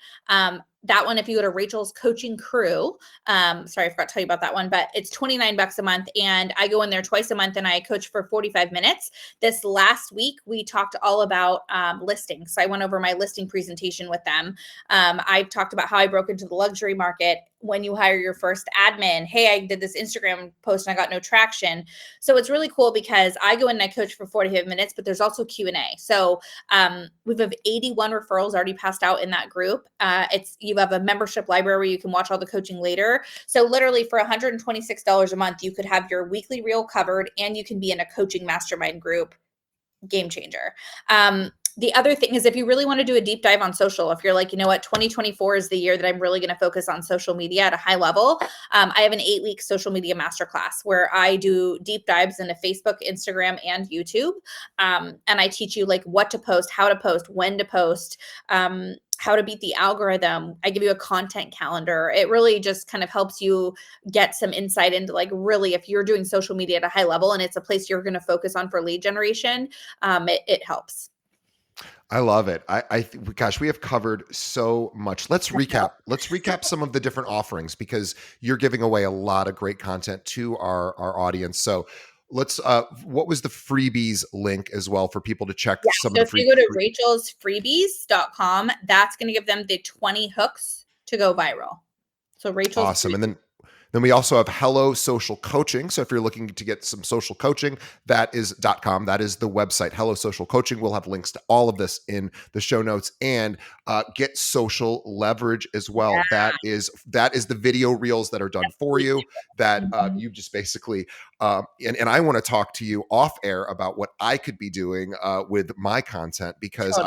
That one, if you go to Rachel's coaching crew, sorry, I forgot to tell you about that one, but it's $29 a month. And I go in there twice a month and I coach for 45 minutes. This last week, we talked all about listings. So I went over my listing presentation with them. I talked about how I broke into the luxury market. When you hire your first admin, hey, I did this Instagram post and I got no traction. So it's really cool because I go in and I coach for 45 minutes, but there's also Q&A. So we have 81 referrals already passed out in that group. You have a membership library where you can watch all the coaching later. So literally for $126 a month, you could have your weekly reel covered and you can be in a coaching mastermind group. Game changer. The other thing is if you really want to do a deep dive on social, if you're like, you know what, 2024 is the year that I'm really going to focus on social media at a high level. I have an 8-week social media masterclass where I do deep dives into Facebook, Instagram, and YouTube. And I teach you like what to post, how to post, when to post, how to beat the algorithm. I give you a content calendar. It really just kind of helps you get some insight into like really if you're doing social media at a high level and it's a place you're going to focus on for lead generation, it helps. I love it. Gosh, we have covered so much. Let's recap. Let's recap some of the different offerings because you're giving away a lot of great content to our audience. So let's, what was the freebies link as well for people to check some of the if free? you go to rachelsfreebies.com, that's going to give them the 20 hooks to go viral. So Rachel's Awesome. And then we also have Hello Social Coaching. So if you're looking to get some social coaching, that is .com. That is the website, Hello Social Coaching. We'll have links to all of this in the show notes and Get Social Leverage as well. Yeah. That is the video reels that are done for you that you just basically, and I want to talk to you off air about what I could be doing with my content because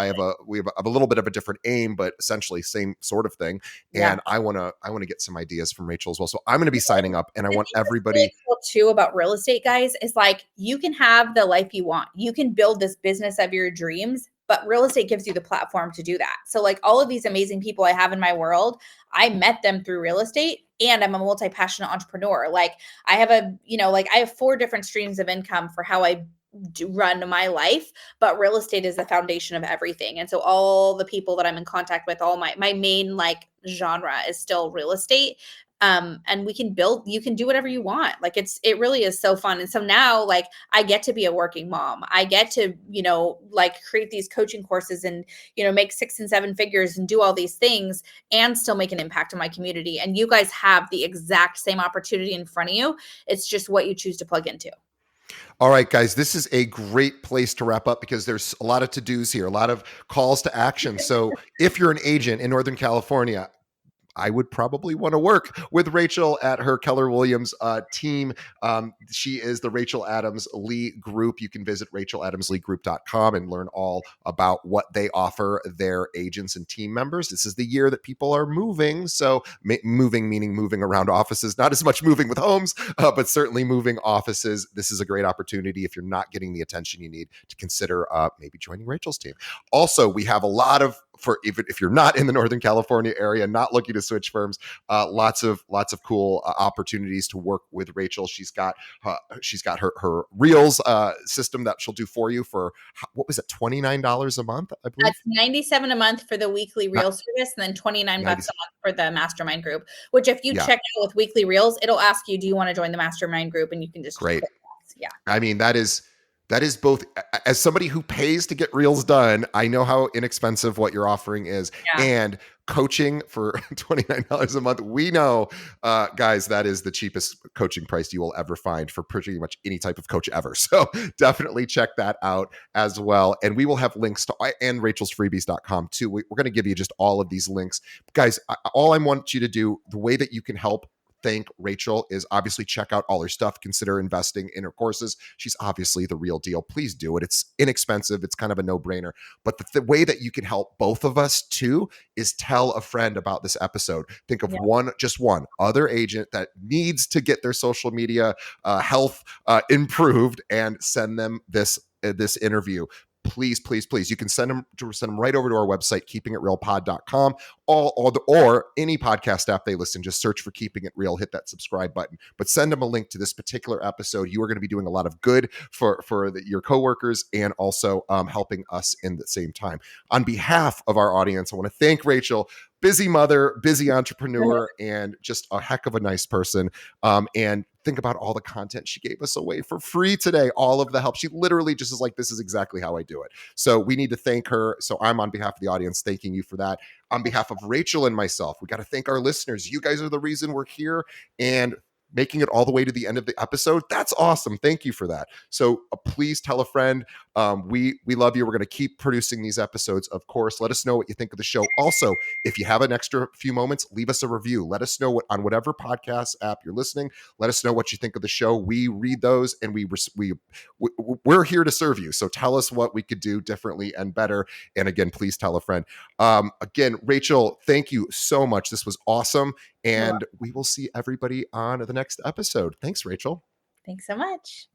we have a little bit of a different aim, but essentially same sort of thing. And I want to get some ideas from Rachel as well. So I'm going to be signing up and I want everybody really cool too about real estate, guys, is like you can have the life you want. You can build this business of your dreams, but real estate gives you the platform to do that. So like all of these amazing people I have in my world, I met them through real estate and I'm a multi-passionate entrepreneur. Like I have 4 different streams of income for how I run my life, but real estate is the foundation of everything. And so all the people that I'm in contact with, all my main like genre is still real estate. And you can do whatever you want. Like it really is so fun. And so now like I get to be a working mom. I get to, like create these coaching courses and, make 6 and 7 figures and do all these things and still make an impact on my community. And you guys have the exact same opportunity in front of you. It's just what you choose to plug into. All right, guys, this is a great place to wrap up because there's a lot of to-dos here, a lot of calls to action. So if you're an agent in Northern California, I would probably want to work with Rachel at her Keller Williams team. She is the Rachel Adams Lee Group. You can visit racheladamsleegroup.com and learn all about what they offer their agents and team members. This is the year that people are moving. So moving, meaning moving around offices, not as much moving with homes, but certainly moving offices. This is a great opportunity if you're not getting the attention you need to consider maybe joining Rachel's team. Also, we have a lot of for even if you're not in the Northern California area, not looking to switch firms, lots of cool opportunities to work with Rachel. She's got her Reels system that she'll do for you for, what was it, $29 a month, I believe. That's $97 a month for the weekly reel service, and then $29 a month for the mastermind group. Which, if you check out with weekly reels, it'll ask you, "Do you want to join the mastermind group?" And you can just great. Yeah. I mean, that is both, as somebody who pays to get reels done, I know how inexpensive what you're offering is. And coaching for $29 a month, we know, guys, that is the cheapest coaching price you will ever find for pretty much any type of coach ever. So definitely check that out as well. And we will have links to, and rachelsfreebies.com too. We're going to give you just all of these links. Guys, all I want you to do, the way that you can help thank Rachel, is obviously check out all her stuff. Consider investing in her courses. She's obviously the real deal. Please do it. It's inexpensive. It's kind of a no-brainer. But the way that you can help both of us too is tell a friend about this episode. Think of just one other agent that needs to get their social media health improved, and send them this interview. Please, please, please. You can send them right over to our website, keepingitrealpod.com, or any podcast app they listen. Just search for Keeping It Real, hit that subscribe button. But send them a link to this particular episode. You are going to be doing a lot of good for your coworkers, and also helping us in the same time. On behalf of our audience, I want to thank Rachel. Busy mother, busy entrepreneur, and just a heck of a nice person. And think about all the content she gave us away for free today, all of the help. She literally just is like, this is exactly how I do it. So we need to thank her. So I'm, on behalf of the audience, thanking you for that. On behalf of Rachel and myself, we got to thank our listeners. You guys are the reason we're here, and making it all the way to the end of the episode. That's awesome. Thank you for that. So please tell a friend. We love you. We're going to keep producing these episodes. Of course, let us know what you think of the show. Also, if you have an extra few moments, leave us a review. Let us know on whatever podcast app you're listening. Let us know what you think of the show. We read those, and we're here to serve you. So tell us what we could do differently and better. And again, please tell a friend. Again, Rachel, thank you so much. This was awesome. And we will see everybody on the next episode. Thanks, Rachel. Thanks so much.